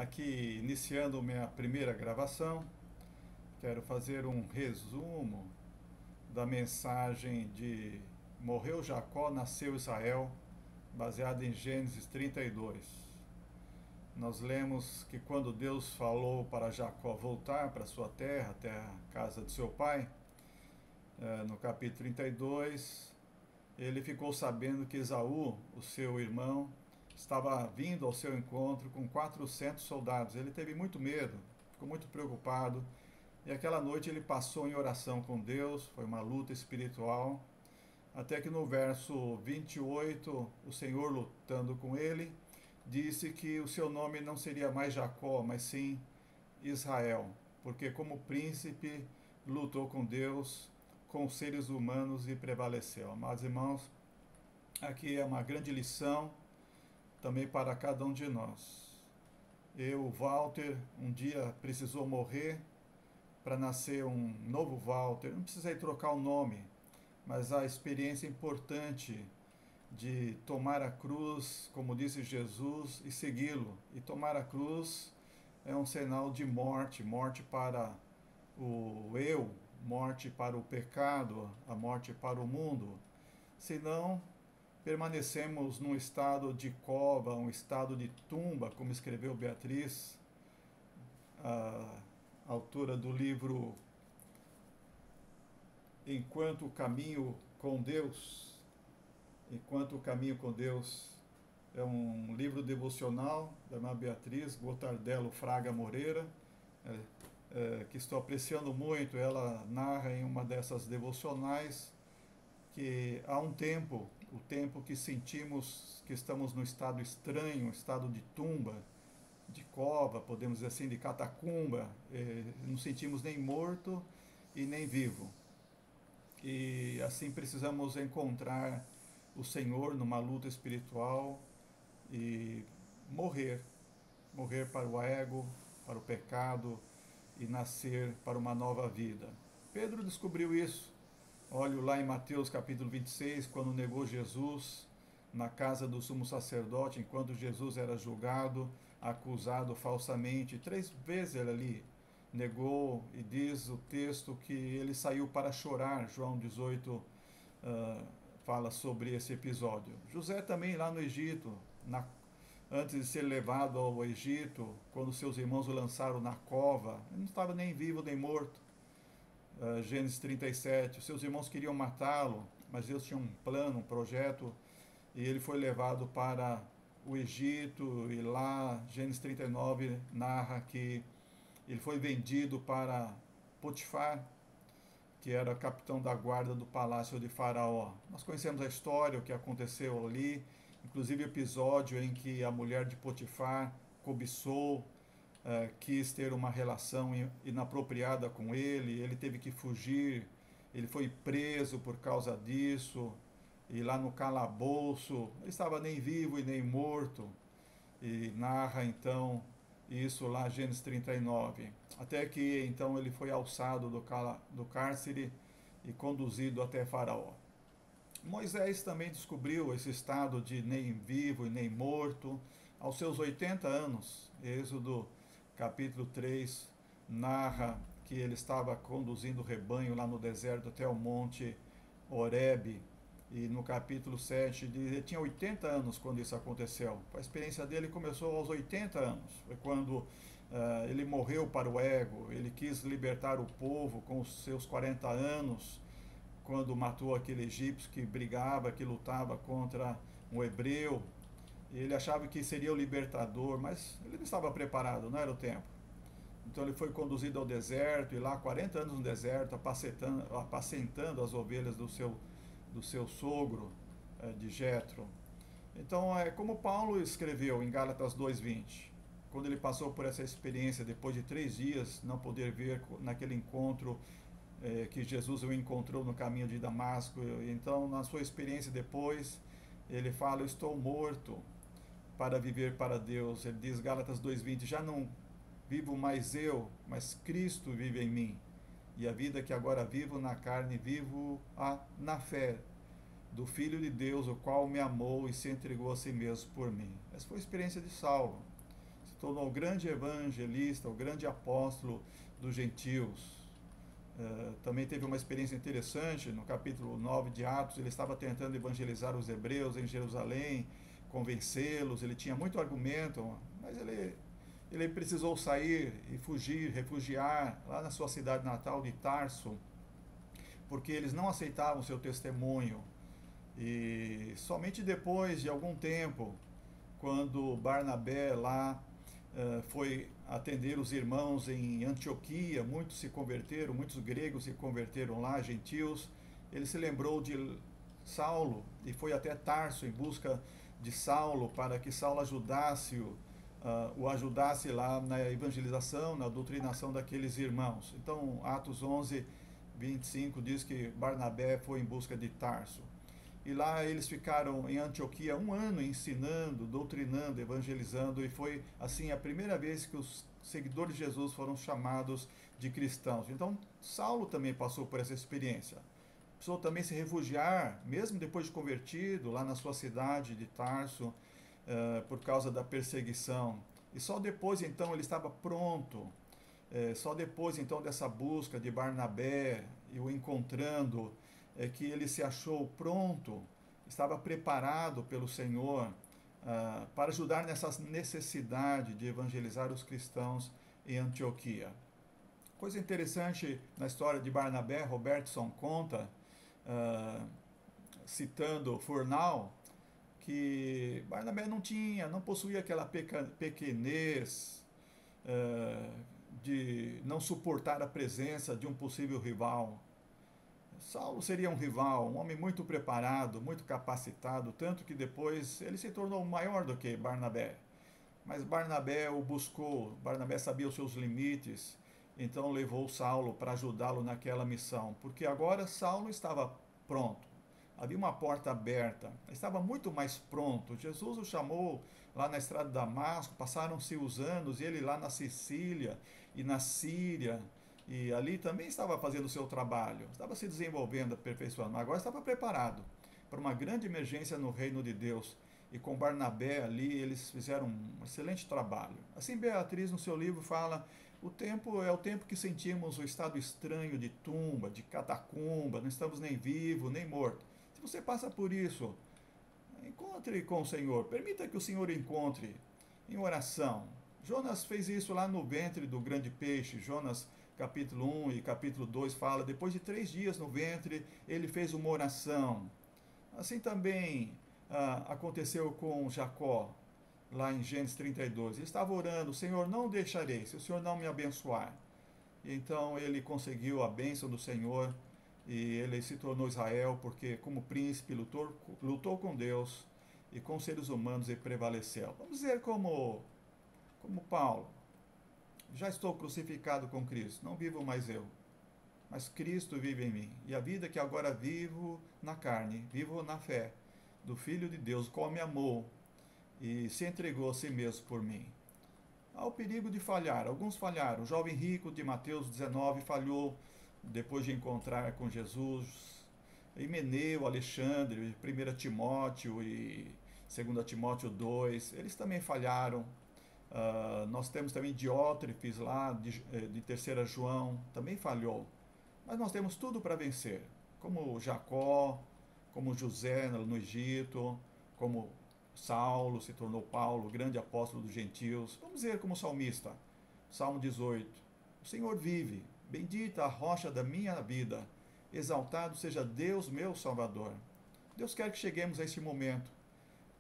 Aqui iniciando minha primeira gravação, quero fazer um resumo da mensagem de Morreu Jacó, nasceu Israel, baseado em Gênesis 32. Nós lemos que quando Deus falou para Jacó voltar para sua terra, até a casa de seu pai, no capítulo 32, ele ficou sabendo que Esaú, o seu irmão, estava vindo ao seu encontro com 400 soldados. Ele teve muito medo, ficou muito preocupado, e aquela noite ele passou em oração com Deus, foi uma luta espiritual, até que no verso 28, o Senhor lutando com ele, disse que o seu nome não seria mais Jacó, mas sim Israel, porque como príncipe lutou com Deus, com os seres humanos e prevaleceu. Amados irmãos, aqui é uma grande lição também para cada um de nós. Walter, um dia precisou morrer para nascer um novo Walter. Não precisei trocar o nome, mas a experiência importante de tomar a cruz, como disse Jesus, e segui-lo. E tomar a cruz é um sinal de morte, morte para o eu, morte para o pecado, a morte para o mundo. Senão, permanecemos num estado de cova, um estado de tumba, como escreveu Beatriz, a autora do livro Enquanto Caminho com Deus. Enquanto Caminho com Deus é um livro devocional da irmã Beatriz Gotardello Fraga Moreira, que estou apreciando muito. Ela narra em uma dessas devocionais que há um tempo, o tempo que sentimos que estamos no estado estranho, um estado de tumba, de cova, podemos dizer assim, de catacumba, não sentimos nem morto e nem vivo. E assim precisamos encontrar o Senhor numa luta espiritual e morrer para o ego, para o pecado e nascer para uma nova vida. Pedro descobriu isso. Olho lá em Mateus capítulo 26, quando negou Jesus na casa do sumo sacerdote, enquanto Jesus era julgado, acusado falsamente. 3 vezes ele ali negou, e diz o texto que ele saiu para chorar. João 18 fala sobre esse episódio. José também lá no Egito, antes de ser levado ao Egito, quando seus irmãos o lançaram na cova, ele não estava nem vivo nem morto. Gênesis 37, seus irmãos queriam matá-lo, mas Deus tinha um plano, um projeto, e ele foi levado para o Egito, e lá, Gênesis 39 narra que ele foi vendido para Potifar, que era capitão da guarda do palácio de Faraó. Nós conhecemos a história, o que aconteceu ali, inclusive o episódio em que a mulher de Potifar cobiçou, quis ter uma relação inapropriada com ele teve que fugir, ele foi preso por causa disso, e lá no calabouço, ele estava nem vivo e nem morto, e narra então isso lá, Gênesis 39, até que então ele foi alçado do cárcere e conduzido até Faraó. Moisés também descobriu esse estado de nem vivo e nem morto aos seus 80 anos. Êxodo capítulo 3 narra que ele estava conduzindo o rebanho lá no deserto até o monte Horebe, e no capítulo 7 diz, ele tinha 80 anos quando isso aconteceu. A experiência dele começou aos 80 anos, foi quando ele morreu para o ego, ele quis libertar o povo com os seus 40 anos, quando matou aquele egípcio que brigava, que lutava contra um hebreu. Ele achava que seria o libertador, mas ele não estava preparado, não era o tempo. Então ele foi conduzido ao deserto, e lá 40 anos no deserto, apacentando as ovelhas do seu sogro, de Jetro. Então é como Paulo escreveu em Gálatas 2:20, quando ele passou por essa experiência, depois de 3 dias não poder ver naquele encontro que Jesus o encontrou no caminho de Damasco. Então, na sua experiência depois, ele fala, eu estou morto para viver para Deus. Ele diz, Gálatas 2:20, já não vivo mais eu, mas Cristo vive em mim. E a vida que agora vivo na carne, vivo na fé do Filho de Deus, o qual me amou e se entregou a si mesmo por mim. Essa foi a experiência de Saulo. tornou o grande evangelista, o grande apóstolo dos gentios. Também teve uma experiência interessante, no capítulo 9 de Atos, ele estava tentando evangelizar os hebreus em Jerusalém, convencê-los, ele tinha muito argumento, mas ele precisou sair e fugir, refugiar lá na sua cidade natal de Tarso, porque eles não aceitavam seu testemunho. E somente depois de algum tempo, quando Barnabé lá foi atender os irmãos em Antioquia, muitos se converteram, muitos gregos se converteram lá, gentios, ele se lembrou de Saulo e foi até Tarso em busca de Saulo, para que Saulo o ajudasse lá na evangelização, na doutrinação daqueles irmãos. Então, Atos 11, 25 diz que Barnabé foi em busca de Tarso. E lá eles ficaram em Antioquia 1 ano ensinando, doutrinando, evangelizando, e foi assim a primeira vez que os seguidores de Jesus foram chamados de cristãos. Então, Saulo também passou por essa experiência. Precisou também se refugiar, mesmo depois de convertido, lá na sua cidade de Tarso, por causa da perseguição. E só depois, então, ele estava pronto, só depois, então, dessa busca de Barnabé e o encontrando, que ele se achou pronto, estava preparado pelo Senhor para ajudar nessa necessidade de evangelizar os cristãos em Antioquia. Coisa interessante na história de Barnabé, Robertson conta, citando Furnal, que Barnabé não possuía aquela pequenez de não suportar a presença de um possível rival. Saulo seria um rival, um homem muito preparado, muito capacitado, tanto que depois ele se tornou maior do que Barnabé. Mas Barnabé o buscou, Barnabé sabia os seus limites, então levou Saulo para ajudá-lo naquela missão, porque agora Saulo estava pronto, havia uma porta aberta, estava muito mais pronto. Jesus o chamou lá na estrada de Damasco, passaram-se os anos, e ele lá na Sicília e na Síria, e ali também estava fazendo o seu trabalho, estava se desenvolvendo, aperfeiçoando, mas agora estava preparado para uma grande emergência no reino de Deus. E com Barnabé ali, eles fizeram um excelente trabalho. Assim, Beatriz, no seu livro, fala: o tempo é o tempo que sentimos o estado estranho de tumba, de catacumba, não estamos nem vivo, nem morto. Se você passa por isso, encontre com o Senhor, permita que o Senhor encontre em oração. Jonas fez isso lá no ventre do grande peixe. Jonas capítulo 1 e capítulo 2 fala: depois de 3 dias no ventre, ele fez uma oração. Assim também aconteceu com Jacó, lá em Gênesis 32. Ele estava orando: Senhor, não o deixarei, se o Senhor não me abençoar. E então ele conseguiu a bênção do Senhor, e ele se tornou Israel, porque como príncipe lutou com Deus e com seres humanos e prevaleceu. Vamos dizer como Paulo: já estou crucificado com Cristo, não vivo mais eu, mas Cristo vive em mim. E a vida que agora vivo na carne, vivo na fé do Filho de Deus, o qual me amou e se entregou a si mesmo por mim. Há o perigo de falhar. Alguns falharam. O jovem rico de Mateus 19 falhou depois de encontrar com Jesus. Himeneu, Alexandre, 1 Timóteo e 2 Timóteo 2, eles também falharam. Nós temos também Diótrefes lá, de 3 João, também falhou. Mas nós temos tudo para vencer, como Jacó, como José no Egito, como Saulo se tornou Paulo, grande apóstolo dos gentios. Vamos ver como salmista, Salmo 18. O Senhor vive, bendita a rocha da minha vida, exaltado seja Deus meu Salvador. Deus quer que cheguemos a este momento,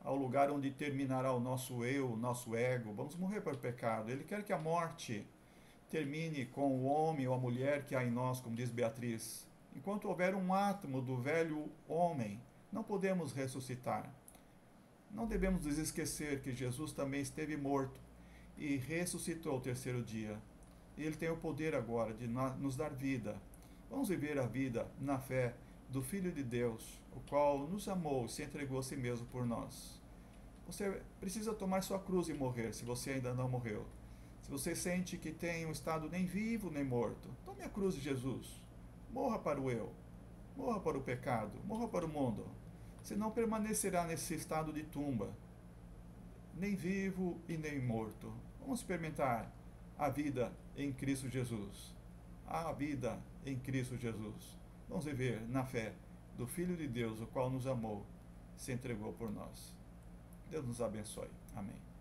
ao lugar onde terminará o nosso eu, o nosso ego. Vamos morrer para o pecado. Ele quer que a morte termine com o homem ou a mulher que há em nós, como diz Beatriz. Enquanto houver um átomo do velho homem, não podemos ressuscitar. Não devemos nos esquecer que Jesus também esteve morto e ressuscitou ao 3º dia. E ele tem o poder agora de nos dar vida. Vamos viver a vida na fé do Filho de Deus, o qual nos amou e se entregou a si mesmo por nós. Você precisa tomar sua cruz e morrer, se você ainda não morreu. Se você sente que tem um estado nem vivo nem morto, tome a cruz de Jesus. Morra para o eu, morra para o pecado, morra para o mundo. Senão permanecerá nesse estado de tumba, nem vivo e nem morto. Vamos experimentar a vida em Cristo Jesus. A vida em Cristo Jesus. Vamos viver na fé do Filho de Deus, o qual nos amou, se entregou por nós. Deus nos abençoe. Amém.